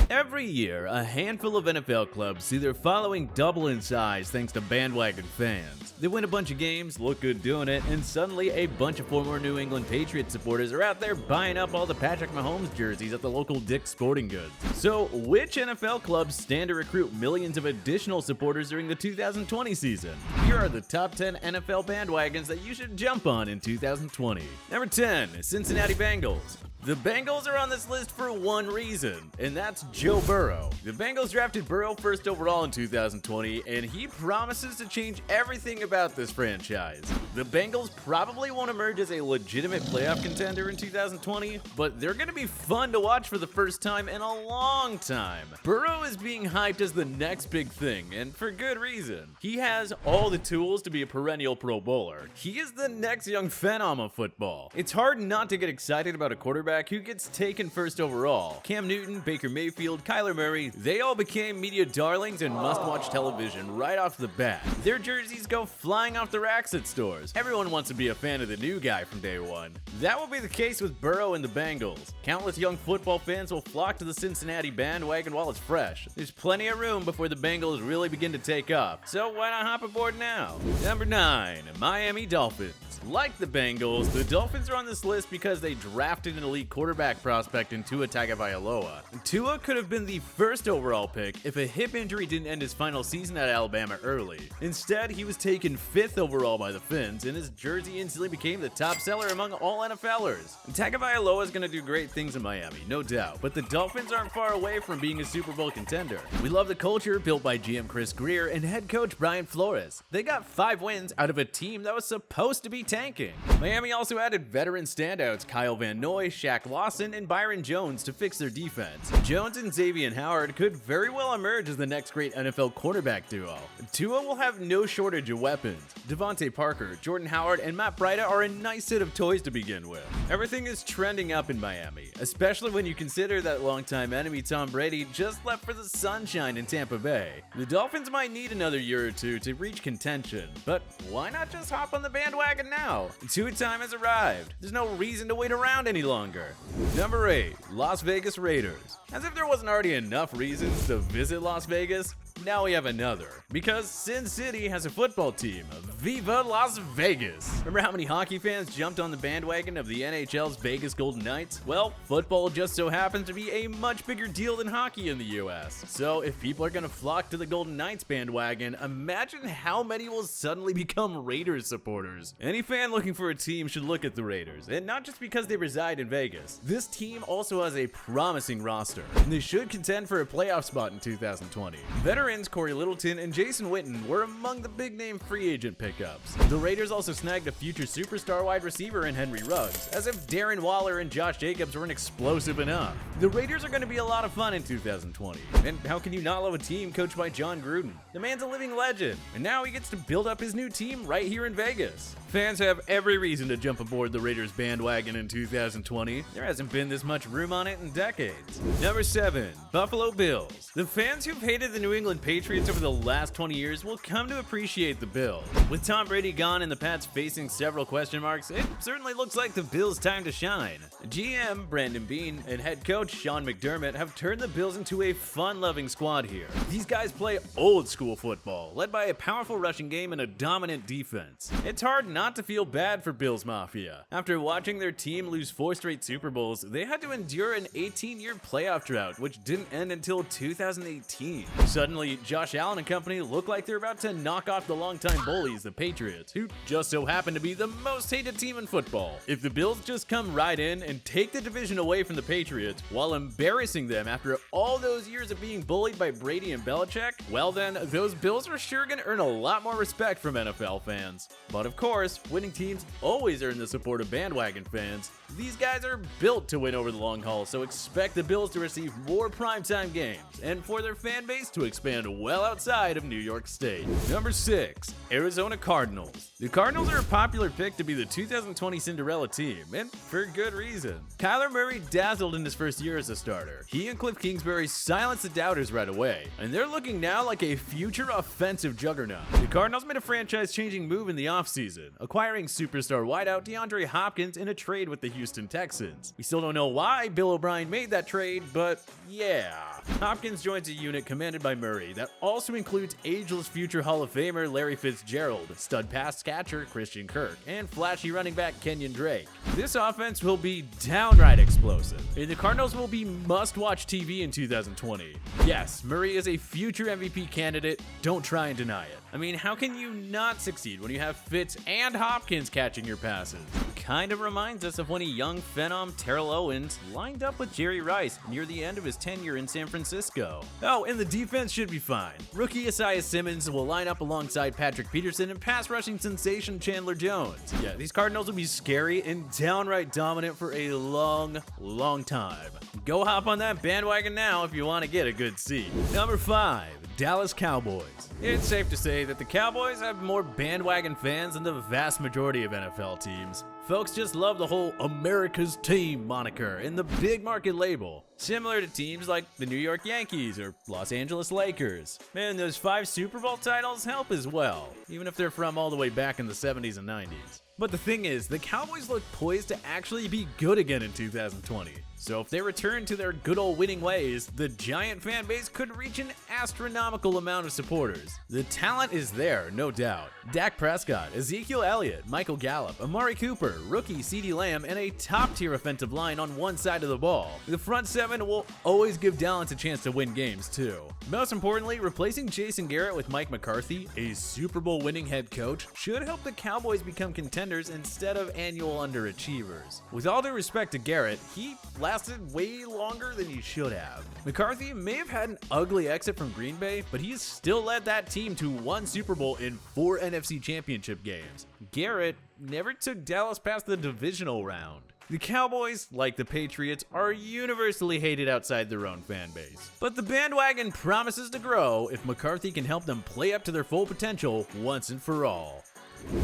Every year, a handful of NFL clubs see their following double in size thanks to bandwagon fans. They win a bunch of games, look good doing it, and suddenly a bunch of former New England Patriots supporters are out there buying up all the Patrick Mahomes jerseys at the local Dick's Sporting Goods. So, which NFL clubs stand to recruit millions of additional supporters during the 2020 season? Here are the top 10 NFL bandwagons that you should jump on in 2020. Number 10, Cincinnati Bengals. The Bengals are on this list for one reason, and that's Joe Burrow. The Bengals drafted Burrow first overall in 2020, and he promises to change everything about this franchise. The Bengals probably won't emerge as a legitimate playoff contender in 2020, but they're going to be fun to watch for the first time in a long time. Burrow is being hyped as the next big thing, and for good reason. He has all the tools to be a perennial Pro Bowler. He is the next young phenom of football. It's hard not to get excited about a quarterback who gets taken first overall. Cam Newton, Baker Mayfield, Kyler Murray, they all became media darlings and must-watch television right off the bat. Their jerseys go flying off the racks at stores. Everyone wants to be a fan of the new guy from day one. That will be the case with Burrow and the Bengals. Countless young football fans will flock to the Cincinnati bandwagon while it's fresh. There's plenty of room before the Bengals really begin to take off, so why not hop aboard now? Number 9, Miami Dolphins. Like the Bengals, the Dolphins are on this list because they drafted an elite quarterback prospect in Tua Tagovailoa. Tua could have been the first overall pick if a hip injury didn't end his final season at Alabama early. Instead, he was taken 5th overall by the Fins, and his jersey instantly became the top seller among all NFLers. Tagovailoa is going to do great things in Miami, no doubt, but the Dolphins aren't far away from being a Super Bowl contender. We love the culture built by GM Chris Greer and head coach Brian Flores. They got 5 wins out of a team that was supposed to be tanking. Miami also added veteran standouts Kyle Van Noy, Shaq Lawson, and Byron Jones to fix their defense. Jones and Xavier Howard could very well emerge as the next great NFL quarterback duo. Tua will have no shortage of weapons. Devontae Parker, Jordan Howard, and Matt Breida are a nice set of toys to begin with. Everything is trending up in Miami, especially when you consider that longtime enemy Tom Brady just left for the sunshine in Tampa Bay. The Dolphins might need another year or two to reach contention, but why not just hop on the bandwagon now? Tua time has arrived. There's no reason to wait around any longer. Number 8, Las Vegas Raiders. As if there wasn't already enough reasons to visit Las Vegas, now we have another. Because Sin City has a football team. Viva Las Vegas! Remember how many hockey fans jumped on the bandwagon of the NHL's Vegas Golden Knights? Well, football just so happens to be a much bigger deal than hockey in the US. So if people are gonna flock to the Golden Knights bandwagon, imagine how many will suddenly become Raiders supporters. Any fan looking for a team should look at the Raiders, and not just because they reside in Vegas. This team also has a promising roster, and they should contend for a playoff spot in 2020. Veterans Corey Littleton and Jason Witten were among the big-name free agent pickups. The Raiders also snagged a future superstar wide receiver in Henry Ruggs, as if Darren Waller and Josh Jacobs weren't explosive enough. The Raiders are going to be a lot of fun in 2020, and how can you not love a team coached by John Gruden? The man's a living legend, and now he gets to build up his new team right here in Vegas. Fans have every reason to jump aboard the Raiders bandwagon in 2020. There hasn't been this much room on it in decades. Number 7, Buffalo Bills. The fans who've hated the New England Patriots over the last 20 years will come to appreciate the Bills. With Tom Brady gone and the Pats facing several question marks, it certainly looks like the Bills' time to shine. GM Brandon Beane and head coach Sean McDermott have turned the Bills into a fun-loving squad here. These guys play old-school football, led by a powerful rushing game and a dominant defense. It's hard not to feel bad for Bills Mafia. After watching their team lose 4 straight Super Bowls, they had to endure an 18-year playoff drought, which didn't end until 2018. Suddenly, Josh Allen and company look like they're about to knock off the longtime bullies, the Patriots, who just so happen to be the most hated team in football. If the Bills just come right in and take the division away from the Patriots while embarrassing them after all those years of being bullied by Brady and Belichick, well then, those Bills are sure gonna earn a lot more respect from NFL fans. But of course, winning teams always earn the support of bandwagon fans. These guys are built to win over the long haul, so expect the Bills to receive more primetime games, and for their fan base to expand fan well outside of New York State. Number 6. Arizona Cardinals. The Cardinals are a popular pick to be the 2020 Cinderella team, and for good reason. Kyler Murray dazzled in his first year as a starter. He and Cliff Kingsbury silenced the doubters right away, and they're looking now like a future offensive juggernaut. The Cardinals made a franchise-changing move in the offseason, acquiring superstar wideout DeAndre Hopkins in a trade with the Houston Texans. We still don't know why Bill O'Brien made that trade, but yeah. Hopkins joins a unit commanded by Murray that also includes ageless future Hall of Famer Larry Fitzgerald, stud pass catcher Christian Kirk, and flashy running back Kenyon Drake. This offense will be downright explosive, and the Cardinals will be must-watch TV in 2020. Yes, Murray is a future MVP candidate, don't try and deny it. I mean, how can you not succeed when you have Fitz and Hopkins catching your passes? Kind of reminds us of when a young phenom Terrell Owens lined up with Jerry Rice near the end of his tenure in San Francisco. Oh, and the defense should be fine. Rookie Isaiah Simmons will line up alongside Patrick Peterson and pass rushing sensation Chandler Jones. Yeah, these Cardinals will be scary and downright dominant for a long time. Go hop on that bandwagon now if you want to get a good seat. Number 5. Dallas Cowboys. It's safe to say that the Cowboys have more bandwagon fans than the vast majority of NFL teams. Folks just love the whole America's team moniker and the big market label, similar to teams like the New York Yankees or Los Angeles Lakers. Man, those 5 Super Bowl titles help as well, even if they're from all the way back in the 70s and 90s. But the thing is, the Cowboys look poised to actually be good again in 2020. So if they return to their good old winning ways, the giant fan base could reach an astronomical amount of supporters. The talent is there, no doubt. Dak Prescott, Ezekiel Elliott, Michael Gallup, Amari Cooper, rookie CeeDee Lamb, and a top-tier offensive line on one side of the ball. The front 7 will always give Dallas a chance to win games too. Most importantly, replacing Jason Garrett with Mike McCarthy, a Super Bowl winning head coach, should help the Cowboys become contenders instead of annual underachievers. With all due respect to Garrett, he lasted way longer than he should have. McCarthy may have had an ugly exit from Green Bay, but he's still led that team to 1 Super Bowl in 4 NFC Championship games. Garrett never took Dallas past the divisional round. The Cowboys, like the Patriots, are universally hated outside their own fan base. But the bandwagon promises to grow if McCarthy can help them play up to their full potential once and for all.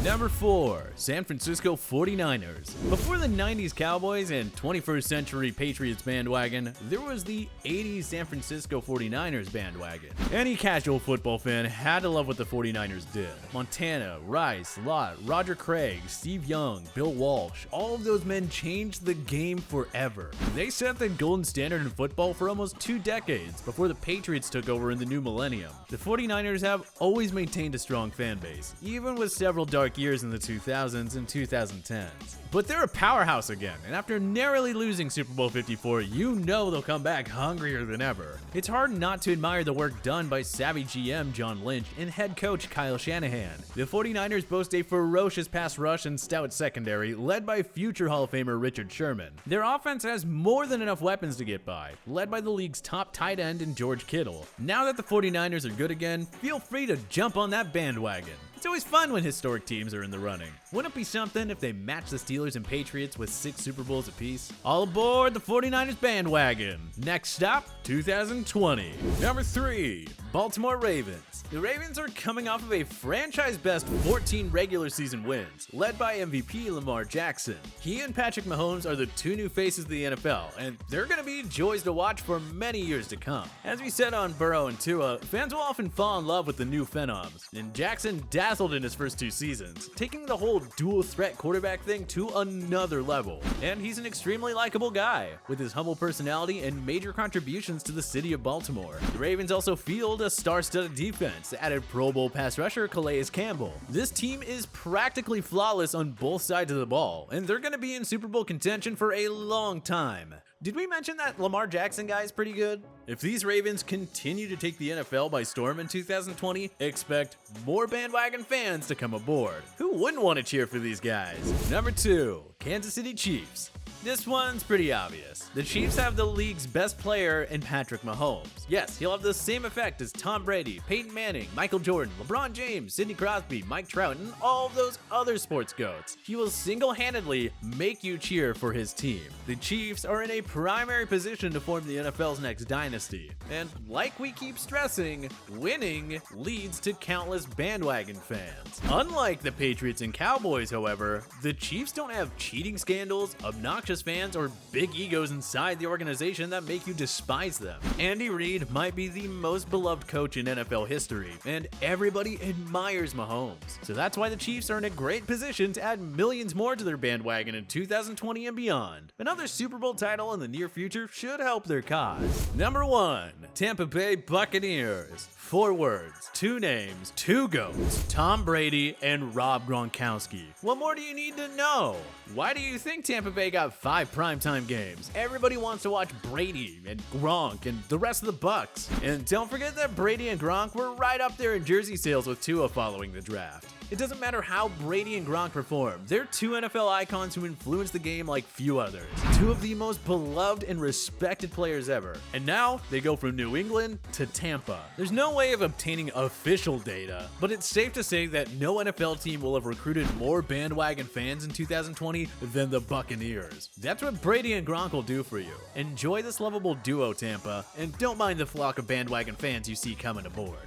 Number 4. San Francisco 49ers. Before the 90s Cowboys and 21st century Patriots bandwagon, there was the 80s San Francisco 49ers bandwagon. Any casual football fan had to love what the 49ers did. Montana, Rice, Lott, Roger Craig, Steve Young, Bill Walsh, all of those men changed the game forever. They set the golden standard in football for almost 2 decades before the Patriots took over in the new millennium. The 49ers have always maintained a strong fan base, even with several dark years in the 2000s and 2010s. But they're a powerhouse again, and after narrowly losing Super Bowl 54, you know they'll come back hungrier than ever. It's hard not to admire the work done by savvy GM John Lynch and head coach Kyle Shanahan. The 49ers boast a ferocious pass rush and stout secondary, led by future Hall of Famer Richard Sherman. Their offense has more than enough weapons to get by, led by the league's top tight end in George Kittle. Now that the 49ers are good again, feel free to jump on that bandwagon. It's always fun when historic teams are in the running. Wouldn't it be something if they matched the Steelers and Patriots with 6 Super Bowls apiece? All aboard the 49ers bandwagon. Next stop, 2020. Number 3. Baltimore Ravens. The Ravens are coming off of a franchise-best 14 regular season wins, led by MVP Lamar Jackson. He and Patrick Mahomes are the 2 new faces of the NFL, and they're going to be joys to watch for many years to come. As we said on Burrow and Tua, fans will often fall in love with the new phenoms, and Jackson dazzled in his first 2 seasons, taking the whole dual threat quarterback thing to another level. And he's an extremely likable guy, with his humble personality and major contributions to the city of Baltimore. The Ravens also field a star-studded defense that added Pro Bowl pass rusher Calais Campbell. This team is practically flawless on both sides of the ball, and they're going to be in Super Bowl contention for a long time. Did we mention that Lamar Jackson guy is pretty good? If these Ravens continue to take the NFL by storm in 2020, expect more bandwagon fans to come aboard. Who wouldn't want to cheer for these guys? Number 2. Kansas City Chiefs. This one's pretty obvious. The Chiefs have the league's best player in Patrick Mahomes. Yes, he'll have the same effect as Tom Brady, Peyton Manning, Michael Jordan, LeBron James, Sidney Crosby, Mike Trout, and all those other sports goats. He will single-handedly make you cheer for his team. The Chiefs are in a primary position to form the NFL's next dynasty. And like we keep stressing, winning leads to countless bandwagon fans. Unlike the Patriots and Cowboys, however, the Chiefs don't have cheating scandals, obnoxious fans, or big egos inside the organization that make you despise them. Andy Reid might be the most beloved coach in NFL history, and everybody admires Mahomes. So that's why the Chiefs are in a great position to add millions more to their bandwagon in 2020 and beyond. Another Super Bowl title in the near future should help their cause. Number 1. Tampa Bay Buccaneers. 4 words, 2 names, 2 GOATs, Tom Brady and Rob Gronkowski. What more do you need to know? Why do you think Tampa Bay got 5 primetime games? Everybody wants to watch Brady and Gronk and the rest of the Bucs. And don't forget that Brady and Gronk were right up there in jersey sales with Tua following the draft. It doesn't matter how Brady and Gronk perform, they're 2 NFL icons who influence the game like few others. 2 of the most beloved and respected players ever. And now, they go from New England to Tampa. There's no way of obtaining official data, but it's safe to say that no NFL team will have recruited more bandwagon fans in 2020 than the Buccaneers. That's what Brady and Gronk will do for you. Enjoy this lovable duo, Tampa, and don't mind the flock of bandwagon fans you see coming aboard.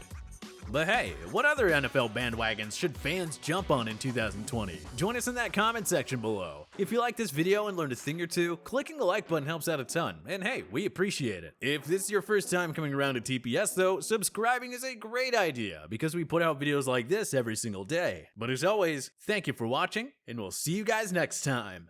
But hey, what other NFL bandwagons should fans jump on in 2020? Join us in that comment section below. If you like this video and learned a thing or two, clicking the like button helps out a ton, and hey, we appreciate it. If this is your first time coming around to TPS though, subscribing is a great idea because we put out videos like this every single day. But as always, thank you for watching, and we'll see you guys next time.